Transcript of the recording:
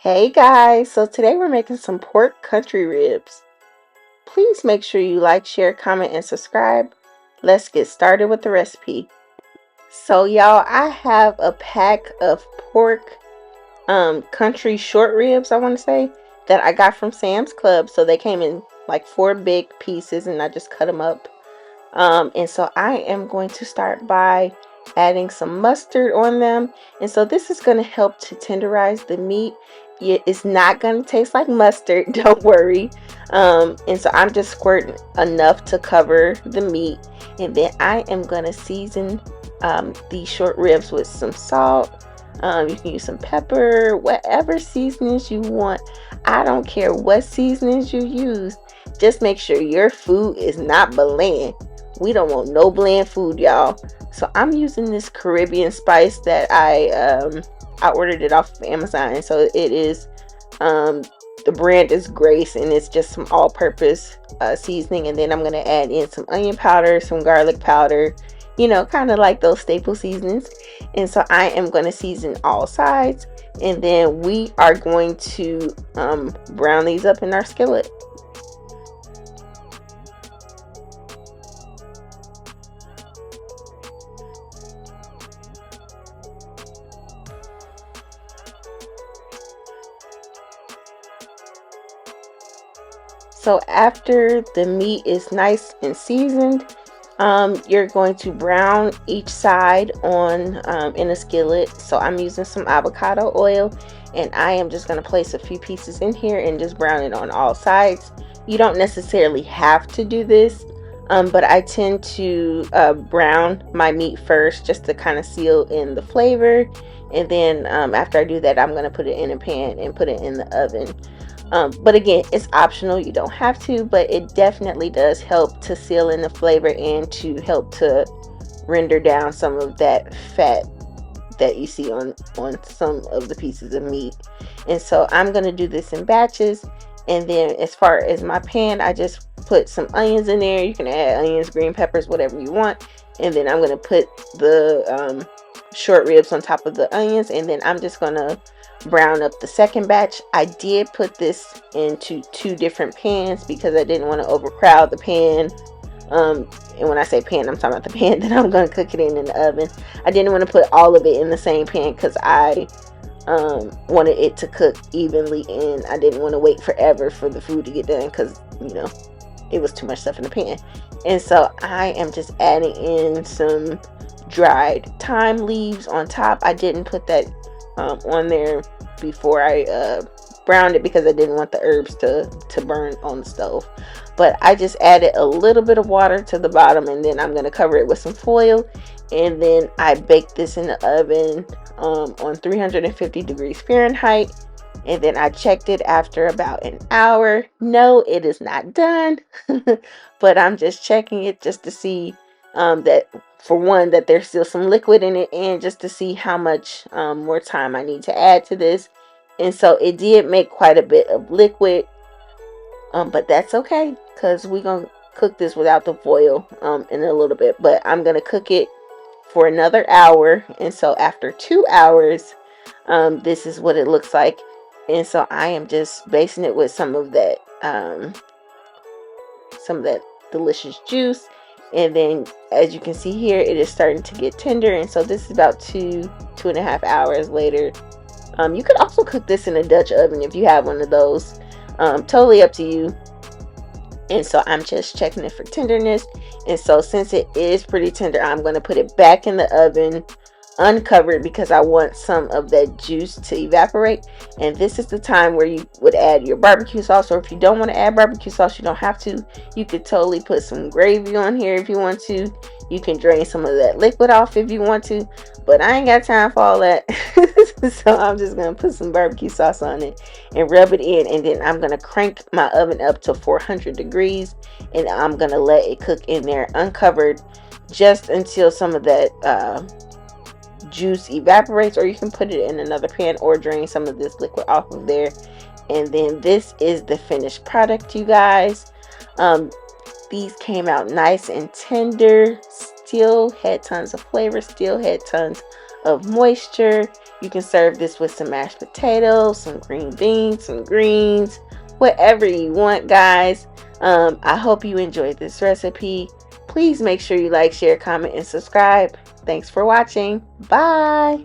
Hey guys, so today we're making some pork country ribs. Please make sure you like, share, comment, and subscribe. Let's get started with the recipe. So y'all, I have a pack of pork country short ribs, I want to say, that I got from Sam's Club. So they came in like 4 big pieces and I just cut them up. And so I am going to start by adding some mustard on them. And so this is going to help to tenderize the meat. It's not going to taste like mustard, don't worry. And so I'm just squirting enough to cover the meat. And then I am going to season these short ribs with some salt. You can use some pepper, whatever seasonings you want. I don't care what seasonings you use. Just make sure your food is not bland. We don't want no bland food, y'all. So I'm using this Caribbean spice that I ordered it off of Amazon, and so it is the brand is Grace, and it's just some all-purpose seasoning. And then I'm gonna add in some onion powder, some garlic powder, kind of like those staple seasonings. And so I am going to season all sides, and then we are going to brown these up in our skillet. So after the meat is nice and seasoned, you're going to brown each side on in a skillet. So I'm using some avocado oil, and I am just going to place a few pieces in here and just brown it on all sides. You don't necessarily have to do this, but I tend to brown my meat first just to kind of seal in the flavor. And then after I do that, I'm going to put it in a pan and put it in the oven. But again, it's optional, you don't have to, but it definitely does help to seal in the flavor and to help to render down some of that fat that you see on some of the pieces of meat. And so I'm going to do this in batches. And then as far as my pan, I just put some onions in there. You can add onions, green peppers, whatever you want. And then I'm going to put the short ribs on top of the onions, and then I'm just going to brown up the second batch. I did put this into 2 different pans because I didn't want to overcrowd the pan. And when I say pan, I'm talking about the pan that I'm going to cook it in the oven. I didn't want to put all of it in the same pan because I wanted it to cook evenly, and I didn't want to wait forever for the food to get done because it was too much stuff in the pan. And so I am just adding in some dried thyme leaves on top. I didn't put that on there before I browned it because I didn't want the herbs to burn on the stove. But I just added a little bit of water to the bottom, and then I'm going to cover it with some foil, and then I baked this in the oven on 350 degrees Fahrenheit. And then I checked it after about an hour. No, it is not done, but I'm just checking it just to see that, for one, that there's still some liquid in it, and just to see how much more time I need to add to this. And so it did make quite a bit of liquid, but that's okay because we're going to cook this without the foil in a little bit. But I'm going to cook it for another hour, and so after 2 hours, this is what it looks like. And so I am just basting it with some of that delicious juice. And then, as you can see here, it is starting to get tender. And so this is about 2.5 hours later. You could also cook this in a Dutch oven if you have one of those. Totally up to you. And so I'm just checking it for tenderness. And so since it is pretty tender, I'm going to put it back in the oven uncovered because I want some of that juice to evaporate. And this is the time where you would add your barbecue sauce, or if you don't want to add barbecue sauce, you don't have to. You could totally put some gravy on here if you want to. You can drain some of that liquid off if you want to, but I ain't got time for all that. So I'm just gonna put some barbecue sauce on it and rub it in, and then I'm gonna crank my oven up to 400 degrees, and I'm gonna let it cook in there uncovered just until some of that juice evaporates, or you can put it in another pan or drain some of this liquid off of there. And then this is the finished product, you guys. These came out nice and tender, still had tons of flavor, still had tons of moisture, You can serve this with some mashed potatoes, some green beans, some greens, whatever you want, guys. I hope you enjoyed this recipe. Please make sure you like, share, comment, and subscribe. Thanks for watching. Bye.